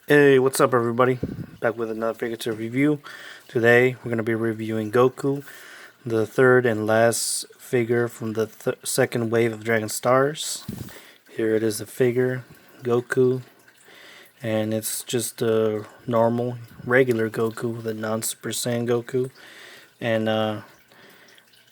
Hey, what's up, everybody? Back with another figure to review. Today, we're going to be reviewing Goku, the third and last figure from the second wave of Dragon Stars. Here it is, the figure, Goku, and it's just a normal, regular Goku, the non-Super Saiyan Goku. And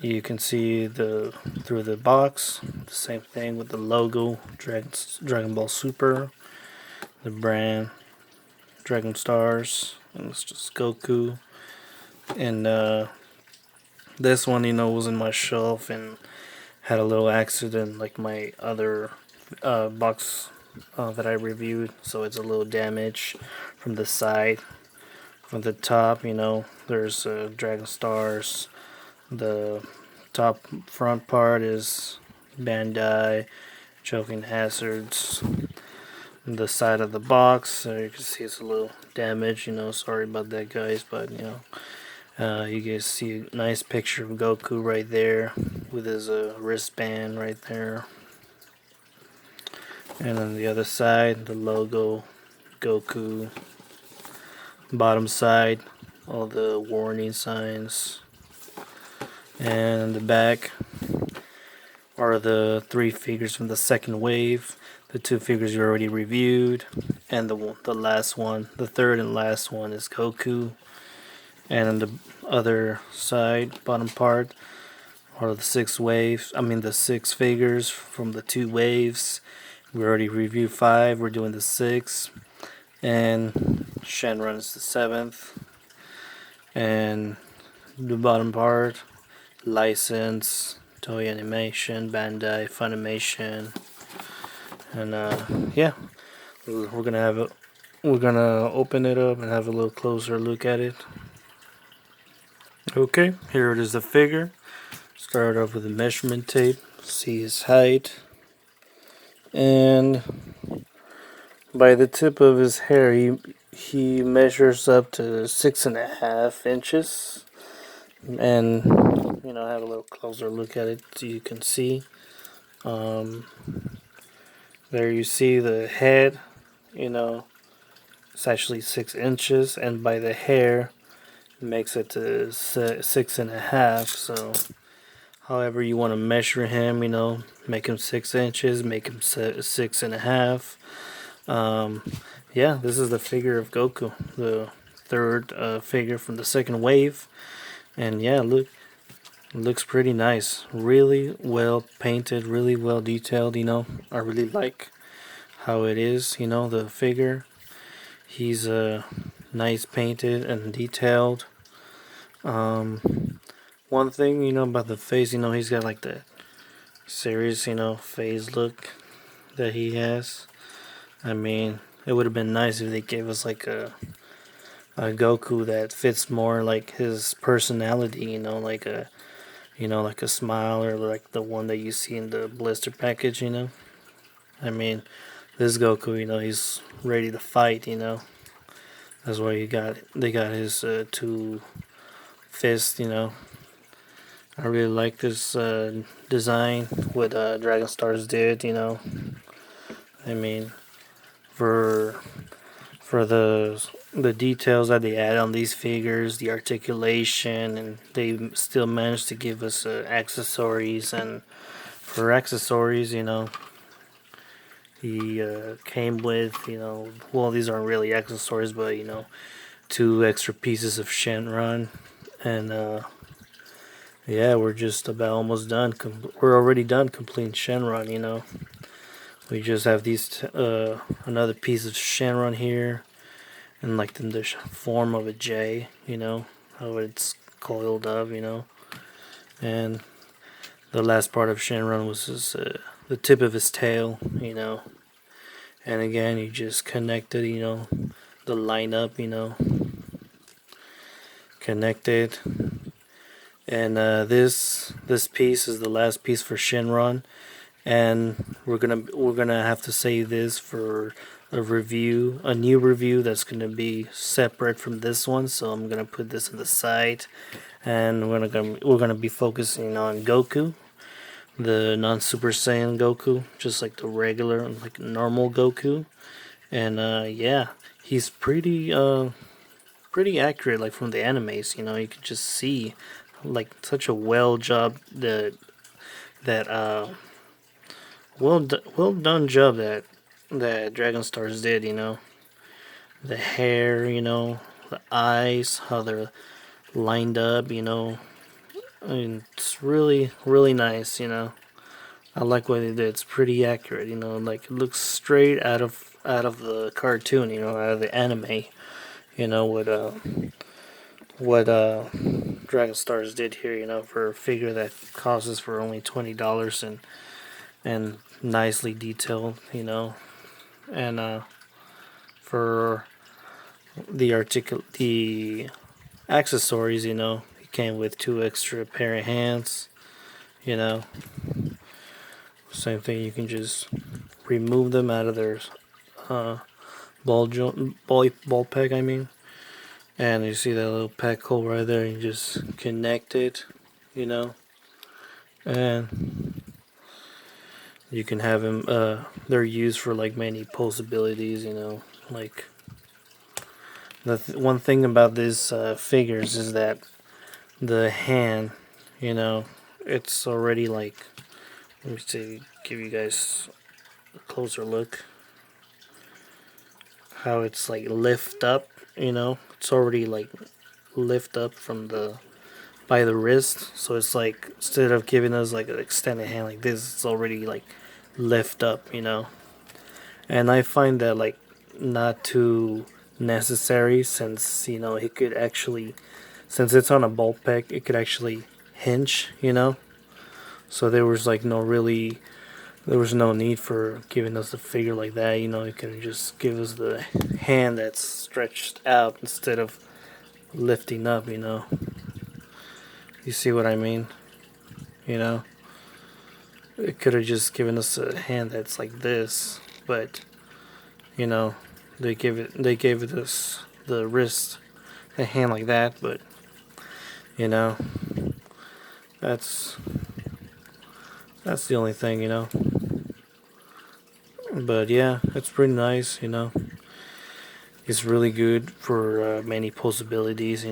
you can see through the box, the same thing with the logo, Dragon Ball Super, the brand. Dragon Stars, and it's just Goku. And this one, was in my shelf and had a little accident, like my other box that I reviewed. So it's a little damage from the side, from the top. There's Dragon Stars. The top front part is Bandai, Choking Hazards. The side of the box, you can see it's a little damaged. Sorry about that, guys, but you guys see a nice picture of Goku right there with his wristband right there, and on the other side, the logo, Goku. Bottom side, all the warning signs, and in the back are the three figures from the second wave. The two figures you already reviewed, and the last one, the third and last one, is Goku. And on the other side, bottom part, are the the six figures from the two waves. We already reviewed 5. We're doing the 6, and Shenron is the 7th. And the bottom part, license, Toei Animation, Bandai, Funimation. And yeah, we're gonna open it up and have a little closer look at it. Okay, here it is, the figure. Start off with the measurement tape. See his height, and by the tip of his hair, he measures up to 6.5 inches. And have a little closer look at it so you can see. There you see the head, it's actually 6 inches, and by the hair, it makes it to 6.5. So, however you want to measure him, make him 6 inches, make him 6.5. Yeah, this is the figure of Goku, the third figure from the second wave, and yeah, look. Looks pretty nice. Really well painted, really well detailed. I really like how it is. The figure. He's nice painted and detailed. One thing, about the face, he's got like the serious, phase look that he has. I mean, it would have been nice if they gave us like a Goku that fits more like his personality, like a smile, or like the one that you see in the blister package. I mean, this Goku, he's ready to fight. That's why they got his two fists. I really like this design, what Dragon Stars did. I mean, for the details that they add on these figures, the articulation, and they still managed to give us accessories. And for accessories, he came with, well, these aren't really accessories, but 2 extra pieces of Shenron. And yeah, we're just about almost done. We're already done completing Shenron. We just have these another piece of Shenron here, and like in the form of a J, how it's coiled up, and the last part of Shenron was the tip of his tail, and again you just connected, the lineup, connected, and this piece is the last piece for Shenron, and we're gonna have to save this for a new review that's gonna be separate from this one. So I'm gonna put this on the side, and we're gonna be focusing on Goku, the non Super Saiyan Goku, just like the regular, like normal Goku, And yeah, he's pretty accurate, like from the animes. You can just see like such a well job that well done job that Dragon Stars did. The hair, the eyes, how they're lined up. I mean, it's really nice. I like what they did. It's pretty accurate. Like it looks straight out of the cartoon. Out of the anime. What Dragon Stars did here. For a figure that costs for only $20 and nicely detailed. And for the accessories. It came with two extra pair of hands. You know, Same thing. You can just remove them out of their uh, ball peg. I mean, and you see that little peg hole right there. You just connect it. You know, and you can have them. They're used for like many pose abilities. Like one thing about these figures is that the hand. You know, it's already like. Let me see. Give you guys a closer look. How it's like lift up. It's already like lift up from the by the wrist. So it's like instead of giving us like an extended hand like this, it's already like lift up. And I find that like not too necessary since it could actually since it's on a ball peg, it could actually hinge. So there was no need for giving us a figure like that. It can just give us the hand that's stretched out instead of lifting up. You see what I mean? You know, it could have just given us a hand that's like this, but you know, they gave it us the wrist, a hand like that. But you know, that's that's the only thing. But yeah, it's pretty nice. It's really good for many possibilities.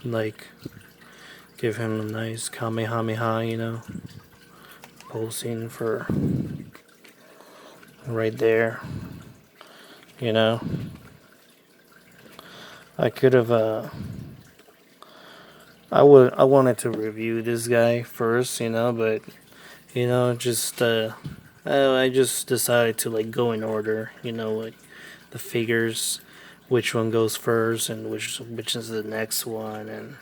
Like give him a nice kamehameha. Pulsing for right there. You know, I could have. I wanted to review this guy first. But just I just decided to like go in order. Like the figures, which one goes first and which is the next one,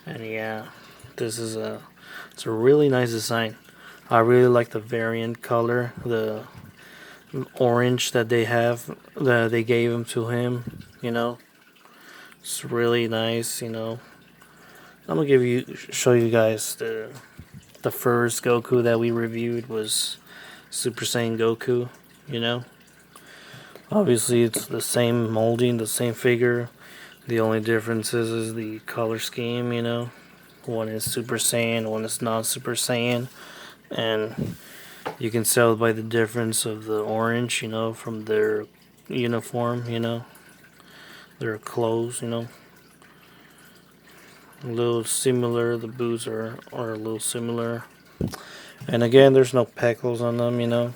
and yeah, this is it's a really nice design. I really like the variant color, the orange that they have that they gave him to him. It's really nice. I'm gonna show you guys the first Goku that we reviewed was Super Saiyan Goku. You know, Obviously it's the same molding, the same figure. The only difference is the color scheme. One is Super Saiyan, one is non Super Saiyan, and you can tell by the difference of the orange, from their uniform, their clothes, a little similar. The boots are a little similar. And again, there's no peckles on them,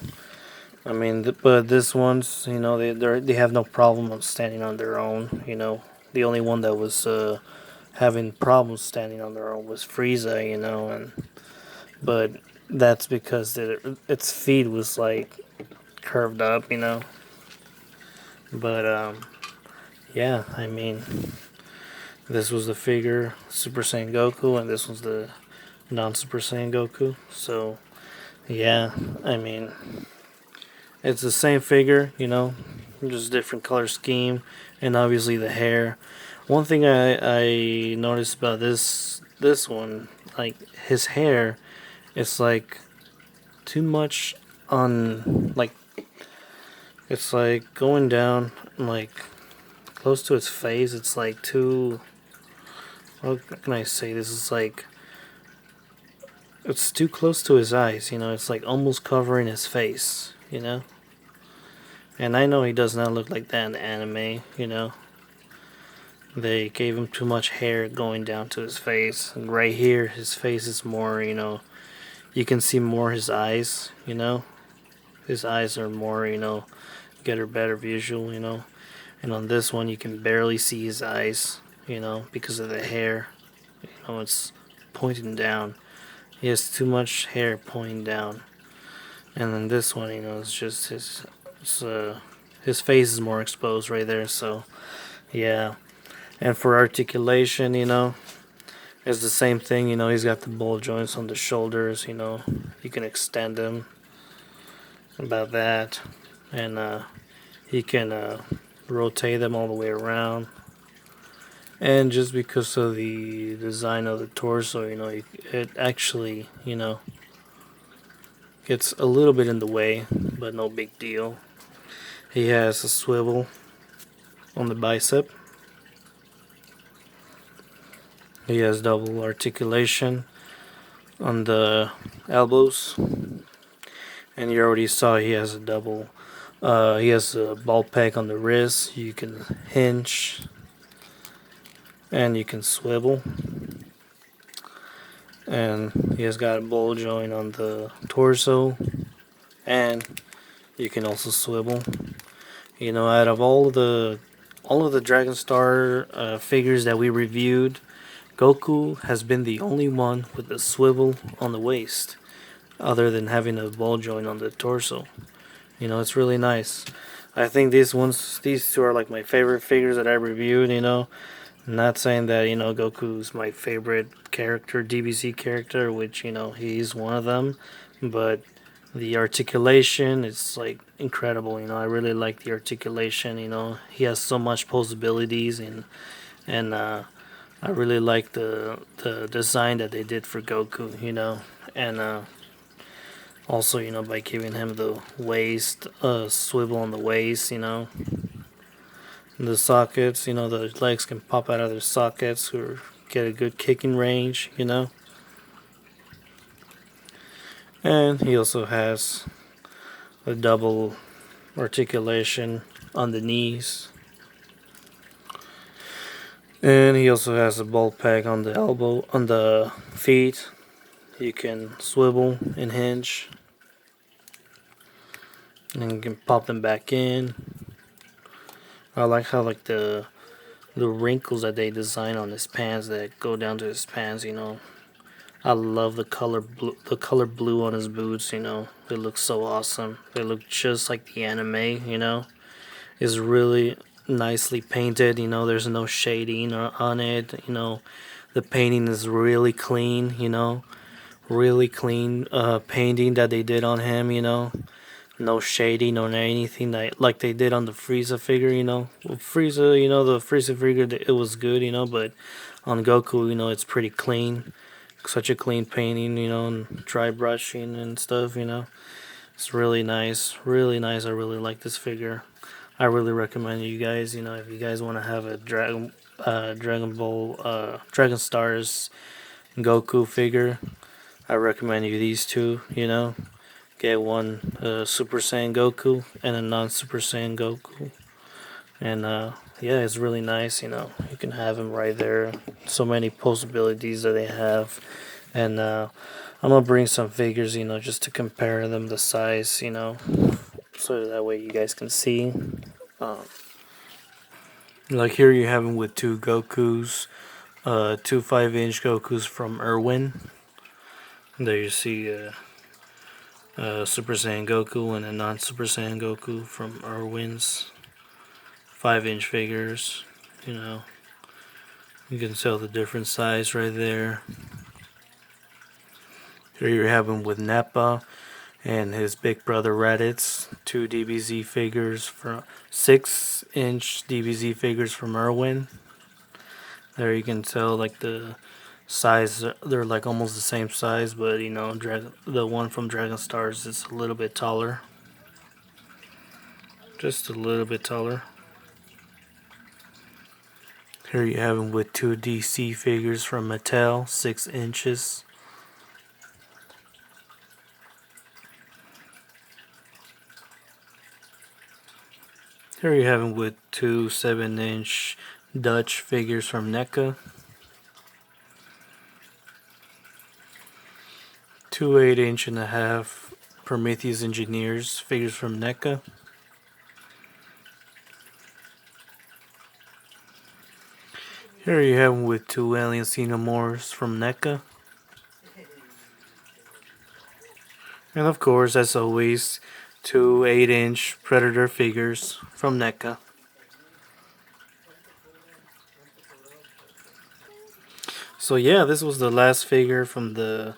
I mean, but this one's, they have no problem of standing on their own, The only one that was having problems standing on their own was Frieza, and but that's because its feet was like curved up, But yeah, I mean, this was the figure Super Saiyan Goku, and this was the non Super Saiyan Goku. So yeah, I mean, it's the same figure, just different color scheme, and obviously the hair. One thing I noticed about this one, like his hair, it's like too much on like it's like going down like close to his face. It's like too. What can I say? This is like it's too close to his eyes. It's like almost covering his face. And I know he does not look like that in the anime, you know. They gave him too much hair going down to his face. And right here, his face is more, you know, you can see more his eyes, you know. His eyes are more, you know, get a better visual, you know. And on this one, you can barely see his eyes, you know, because of the hair. You know, it's pointing down. He has too much hair pointing down. And then this one, you know, it's just his face is more exposed right there. So yeah. And for articulation, you know, it's the same thing. You know, he's got the ball joints on the shoulders. You know, you can extend them about that, and he can rotate them all the way around. And just because of the design of the torso, you know, it actually, you know, gets a little bit in the way, but no big deal. He has a swivel on the bicep. He has double articulation on the elbows. And you already saw he has a double. He has a ball peg on the wrist. You can hinge and you can swivel. And he has got a ball joint on the torso, and you can also swivel. You know, out of all of the Dragon Star figures that we reviewed, Goku has been the only one with a swivel on the waist, other than having a ball joint on the torso. You know, it's really nice. I think these two are like my favorite figures that I reviewed. You know, not saying that, you know, Goku's my favorite character, DBZ character, which, you know, he's one of them, but the articulation is like incredible. You know, I really like the articulation. You know, he has so much possibilities, and I really like the design that they did for Goku. You know, and also, you know, by giving him the waist swivel on the waist. You know, the sockets. You know, the legs can pop out of their sockets or get a good kicking range. You know, and he also has a double articulation on the knees. And he also has a ball peg on the elbow, on the feet. You can swivel and hinge, and you can pop them back in. I like how like the wrinkles that they design on his pants that go down to his pants. You know, I love the color blue on his boots. You know, they look so awesome. They look just like the anime. You know, is really nicely painted. You know, there's no shading on it. You know, the painting is really clean. You know, really clean painting that they did on him. You know, no shading or anything like they did on the Frieza figure. You know, well, Frieza. You know, the Frieza figure, it was good. You know, but on Goku, you know, it's pretty clean. Such a clean painting. You know, and dry brushing and stuff. You know, it's really nice. Really nice. I really like this figure. I really recommend you guys, you know, if you guys want to have a Dragon Stars Goku figure, I recommend you these two, you know. Get one Super Saiyan Goku and a non-Super Saiyan Goku. And yeah, it's really nice, you know. You can have them right there. So many possibilities that they have. And I'm going to bring some figures, you know, just to compare them, the size, you know, so that way you guys can see. Like here you have them with two Gokus, two 5-inch Gokus from Irwin. There you see Super Saiyan Goku and a non-Super Saiyan Goku from Irwin's 5-inch figures. You know, you can tell the different size right there. Here you have him with Nappa and his big brother Raditz, two DBZ figures from 6-inch DBZ figures from Irwin. There you can tell like the size, they're like almost the same size, but you know, the one from Dragon Stars is a little bit taller. Just a little bit taller. Here you have him with two DC figures from Mattel, 6 inches. Here you have him with two 7-inch Dutch figures from NECA, two 8-inch and a half Prometheus Engineers figures from NECA, here you have him with two Alien Xenomorphs from NECA, and of course, as always, two 8-inch Predator figures from NECA. So yeah, this was the last figure from the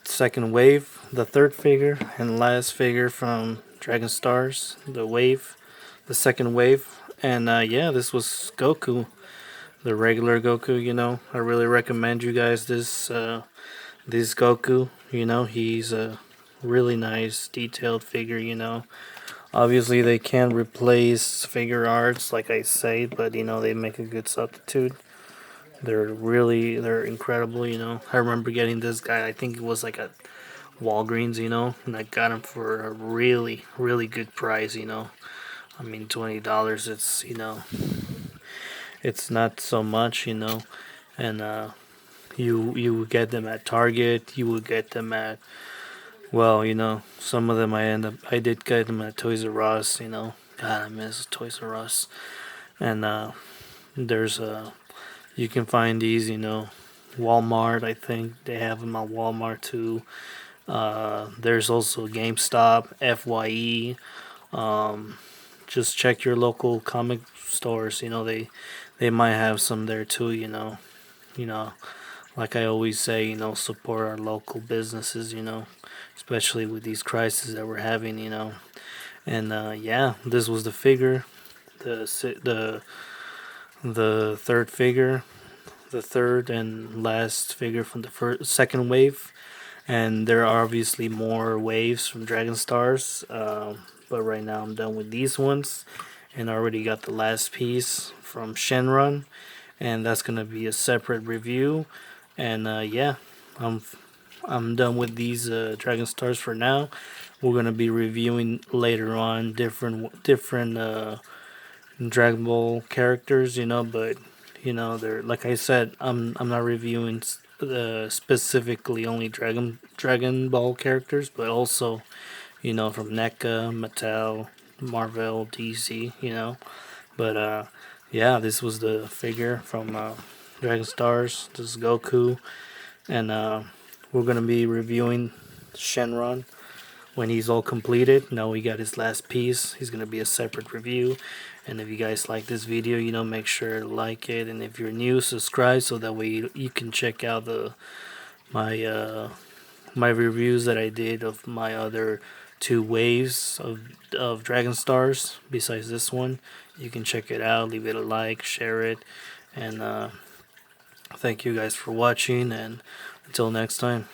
second wave, the third figure, and last figure from Dragon Stars, the wave, the second wave. And yeah, this was Goku, the regular Goku. I really recommend you guys this Goku. He's a really nice, detailed figure. Obviously they can't replace figure arts, like I say, but they make a good substitute. They're incredible. I remember getting this guy. I think it was like a Walgreens, and I got him for a really, really good price. I mean, $20. It's not so much, and you would get them at Target. You would get them at, well, some of them I did get them at Toys R Us. God, I miss Toys R Us. And there's you can find these, Walmart. I think they have them at Walmart too. There's also GameStop, FYE. Just check your local comic stores. They might have some there too. You know, like I always say, support our local businesses. Especially with these crises that we're having. And yeah, this was the figure, the third figure, the third and last figure from the second wave. And there are obviously more waves from Dragon Stars, but right now I'm done with these ones, and I already got the last piece from Shenron, and that's gonna be a separate review. And yeah, I'm done with these Dragon Stars for now. We're gonna be reviewing later on different Dragon Ball characters, but they're, like I said, I'm not reviewing specifically only Dragon Ball characters, but also from NECA, Mattel, Marvel, DC, But yeah, this was the figure from Dragon Stars. This is Goku, and we're gonna be reviewing Shenron when he's all completed. Now we got his last piece. He's gonna be a separate review. And if you guys like this video, make sure to like it. And if you're new, subscribe so that way you can check out my my reviews that I did of my other two waves of Dragon Stars besides this one. You can check it out. Leave it a like, share it, and thank you guys for watching. And until next time.